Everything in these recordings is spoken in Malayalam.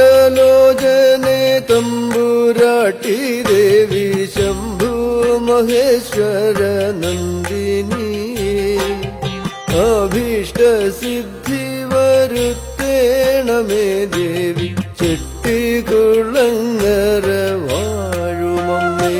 അംബുജലോചനെ തമ്പുരാട്ടി ദേവി ശംഭു മഹേശ്വര നന്ദിനി അഭീഷ്ട സിദ്ധി വരുത്തേണമേ ദേവി ചെട്ടികുളങ്ങര വാഴുമമ്മേ.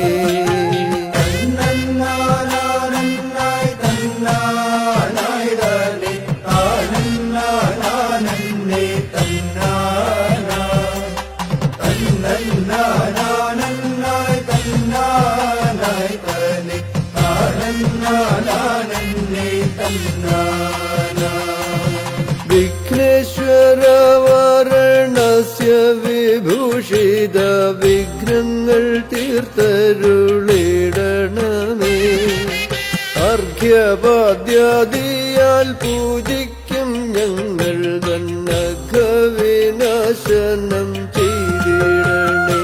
വിഘ്നേശ്വര വാരണസ്യ വിഭൂഷിത വിഘ്നങ്ങൾ തീർത്തരുളിടണമേ. അർഘ്യപാദ്യാദിയാൽ പൂജിക്കും ഞങ്ങൾ തന്നഘവിനാശനം ചെയ്തിടണേ.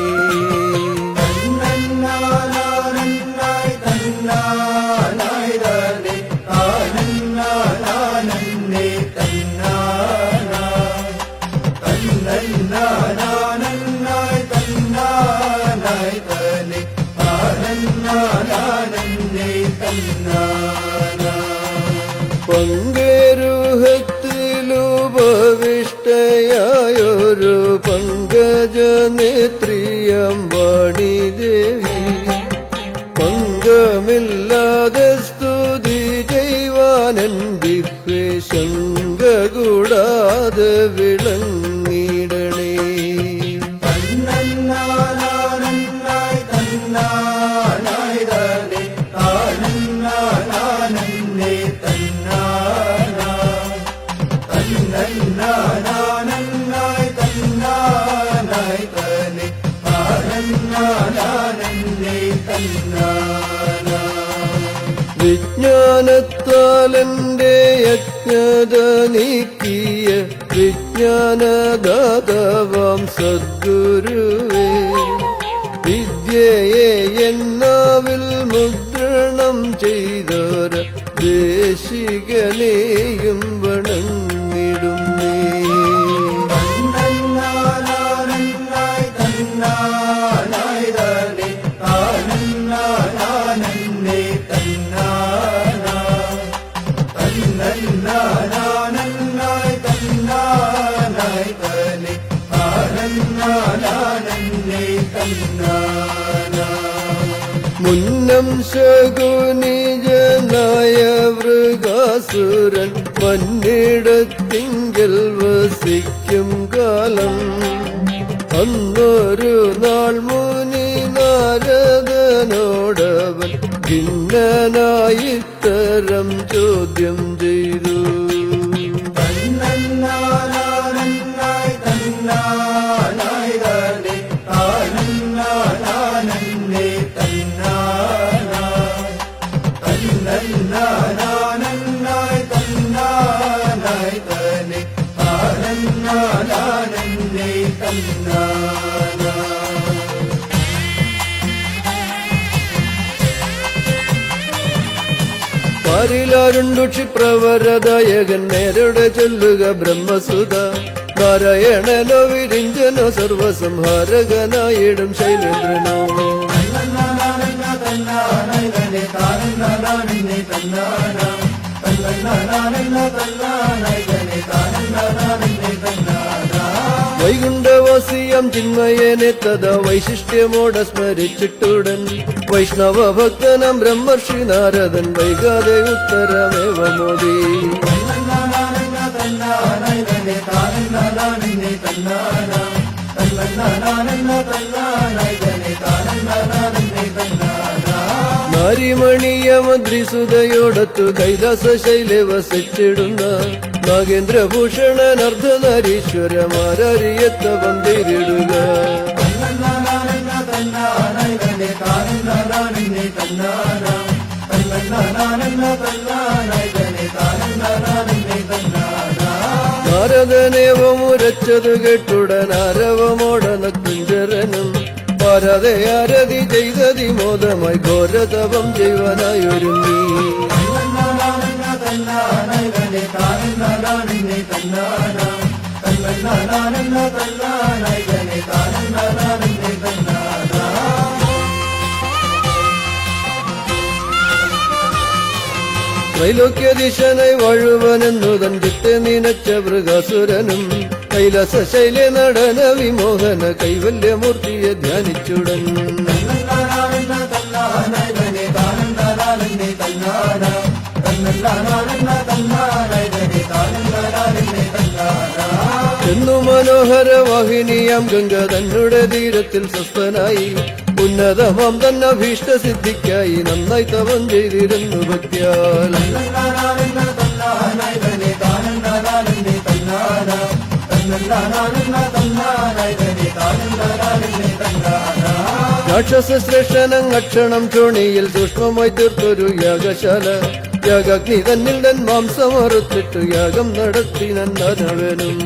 പങ്കേരുഹത്തിലുപവിഷ്ടയായൊരു പങ്കജനേത്രിയമ്പാണി ദേവി പങ്കമില്ലാതെ സ്തുതി ചെയ്യുവാനൻ ദിവ്യശങ്ക കൂടാതെ വിളങ്ങിടണേ. വിജ്ഞാനത്താലെന്റെ യജ്ഞത നീക്കിയ വിജ്ഞാനദാതാവാം സദ്ഗുരുവേ വിദ്യയെ എന്നാവിൽ മുദ്രണം ചെയ്തോര ദേശികനെയും വണങ്ങിടുന്നേ. മുന്നം ശകുനിജനായ വൃഗാസുരൻ മന്നിടത്തിങ്കൽ വസിക്കും കാലം അന്നൊരു നാൾ മുനി നാരദനോടവൻ ഭിന്നനായിത്തരം ചോദ്യം ചെയ്തു. പാരിലാരുണ്ടു ക്ഷിപ്രവരദായകൻ നേരുടെ ചൊല്ലുക ബ്രഹ്മസുത നാരായണനോ വിരിഞ്ചനോ സർവസംഹാരകനായിടും ശൈലേന്ദ്രനോ. വൈകുണ്ഠവാസിയം ചിന്മയനെ തഥാ വൈശിഷ്ട്യമോടെ സ്മരിച്ചിട്ടുടൻ വൈഷ്ണവ ഭക്തനം ബ്രഹ്മർഷി നാരദൻ വൈകാതെ ഉത്തരമേവ മോദി. നാരിമണിയമദ്രിസുതയോടൊത്തു കൈലാസ ശൈലെ വസിച്ചിടുന്ന നാഗേന്ദ്രഭൂഷണൻ അർദ്ധനാരീശ്വരമാരിയത്ത വന്തിരിടുക. പ്രണയവമുരച്ചത് കേട്ടുടൻ ആരവമോടന കുഞ്ചരനും പാരാതെ ആരതി ചെയ്തതി മോദമായി ഘോരതപം ചെയ്യുവാനായൊരുങ്ങി ത്രൈലോക്യദിശനായി വാഴുവനെന്നു തൻ ചിത്തെ നിനച്ച മൃഗാസുരനും കൈലാസശൈല നടന വിമോഹന കൈവല്യമൂർത്തിയെ ധ്യാനിച്ചുടൻ എന്നു മനോഹര വാഹിനിയാം ഗംഗ തന്നുടെ തീരത്തിൽ സ്വസ്ഥനായി ഉന്നതമാം തന്നെ ഭീഷ്ടസിദ്ധിക്കായി നന്നായി തപം ചെയ്തിരുന്നു ഭക്തിയാൽ രാക്ഷസ ശ്രേഷ്ഠനങ്ങക്ഷണം ചോണിയിൽ സൂക്ഷ്മമായി തീർത്തൊരു യാഗശാല യാഗാഗ്നി തന്നിൽ തൻ മാംസമറുത്തിട്ടു യാഗം നടത്തി നന്ദനവനും